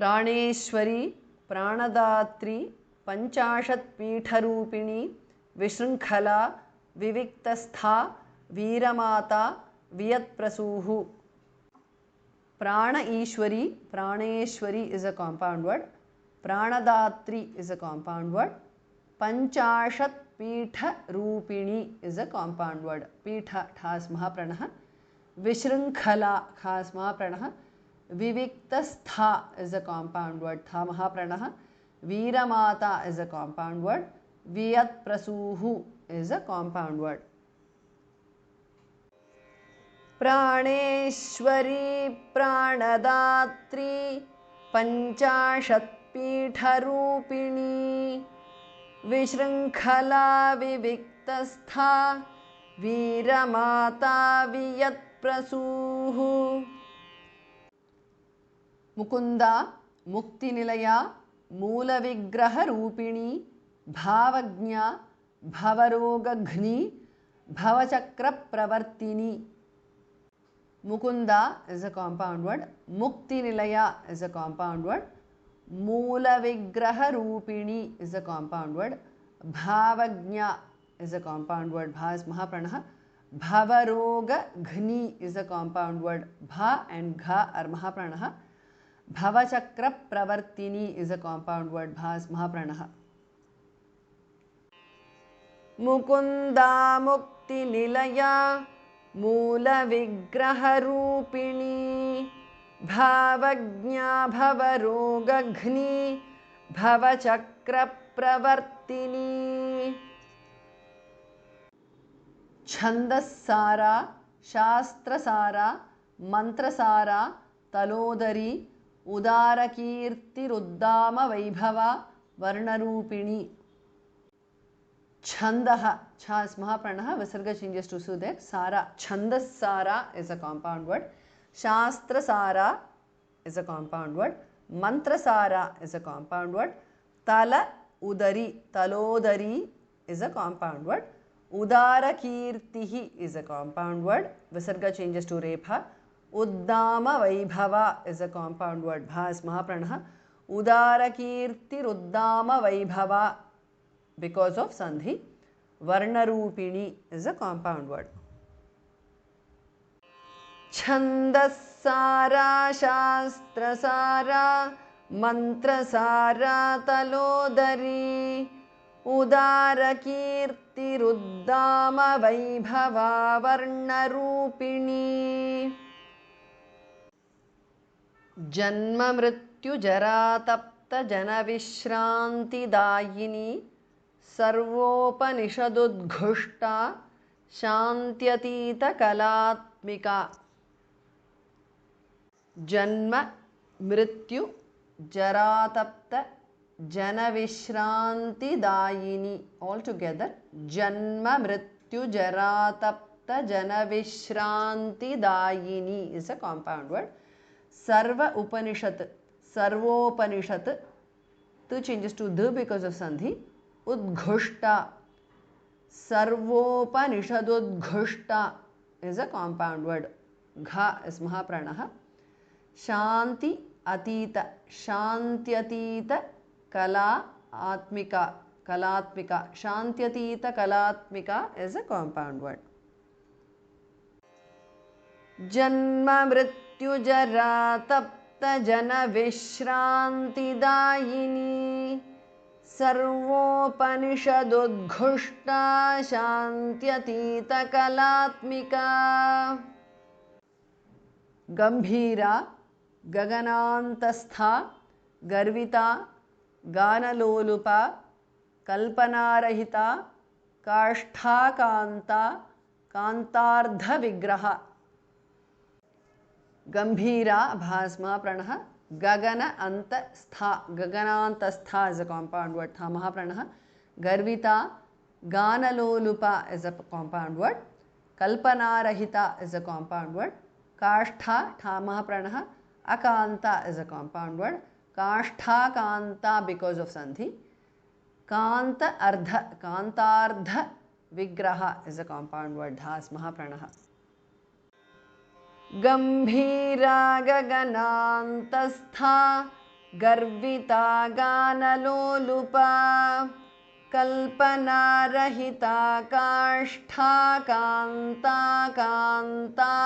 प्राणेश्वरी प्राणदात्री पंचाशत्पीठरूपिणी विशृंखला विविक्तस्था Veermata वियत्प्रसूः. Prana Ishwari, Praneshwari is a compound word. Pranadatri is a compound word. Panchashat Pitha Rupini is a compound word. Pitha has Mahapranaha. Vishrinkhala has Mahapranaha. Viviktastha is a compound word. Tha Mahapranaha. Veeramata is a compound word. Viyat Prasuhu is a compound word. प्राणेश्वरी प्राणदात्री पंचाशत्पीठरूपिणी विशृंखला विविक्तस्था Veermata वियत्प्रसूः. Mukunda मुक्तिनिलया मूलविग्रहरूपिणी भावज्ञा भवरोगघ्नी भवचक्रप्रवर्तिनी. Mukunda is a compound word. Mukti Nilaya is a compound word. Moola Vigraha Rupini is a compound word. Bhavagnya is a compound word. Bha is Mahapranaha. Bhavaroga Ghni is a compound word. Bha and Gha are Mahapranaha. Bhavachakra Pravartini is a compound word. Bha is Mahapranaha. Mukunda Mukti Nilaya मूलविग्रहरूपिणी भावज्ञा भवरोगघ्नी भवचक्रप्रवर्तिनी. छन्दस्सारा शास्त्रसारा मंत्रसारा तलोदरी उदारकीर्तिरुद्दामवैभवा वर्णरूपिणी. Chandaha, cha is Mahapranaha, Visarga changes to Su there. Sara, Chandassara is a compound word. Shastrasara is a compound word. Mantrasara is a compound word. Tala Udari, Talodari is a compound word. Udara Kirtihi is a compound word. Visarga changes to Repha. Uddama Vaibhava is a compound word. Bha is Mahapranaha. Udara Kirti Ruddama Vaibhava because of Sandhi. Varnarupini is a compound word. Chandassara Shastrasara Mantrasara Talodari Udarakirti Ruddama Vaibhava Varnarupini. Janma Mrityu Jaratapta Janavishranti Dayini सर्वोपनिषदुद्घुष्टा शान्त्यतीत कलात्मिका. जन्म मृत्यु जरातप्त जनविश्रांतिदायिनी. All together. जन्म मृत्यु जरातप्त जनविश्रांतिदायिनी is a compound word. सर्व उपनिषत् सर्वोपनिषत् tu changes to the because of Sandhi. Udghushta, Sarvopanishadudghushta is a compound word. Gha is Mahapranaha. Shanti Atita, Shantyatita Kala Atmika, Kalatmika. Shantyatita Kalatmika is a compound word. Janma Mrityu Jara Tapta Jana Vishranti Dayini सर्वोपनिषदुद्घुष्टा शान्त्यतीत कलात्मिका. Gambhira गगनान्तस्था Garvita गानलोलुपा कल्पनारहिता काष्ठाकान्ता कान्तार्धविग्रहा. Gambhira भास्मा प्रणः. Gagana anta stha, gaganantastha is a compound word. Tha Mahapranaha. Garvita, Ganalolupa is a compound word. Kalpanarahita is a compound word. Kashtha, Tha Mahapranaha. Akanta is a compound word. Kashtha Kanta because of Sandhi. Kanta Ardha, Kantardha Vigraha is a compound word. Dhas Mahapranaha. गंभीरा गगनान्तस्था गर्विता गानलोलुपा कल्पनारहिता काष्ठा कान्ता कान्तार्धविग्रहा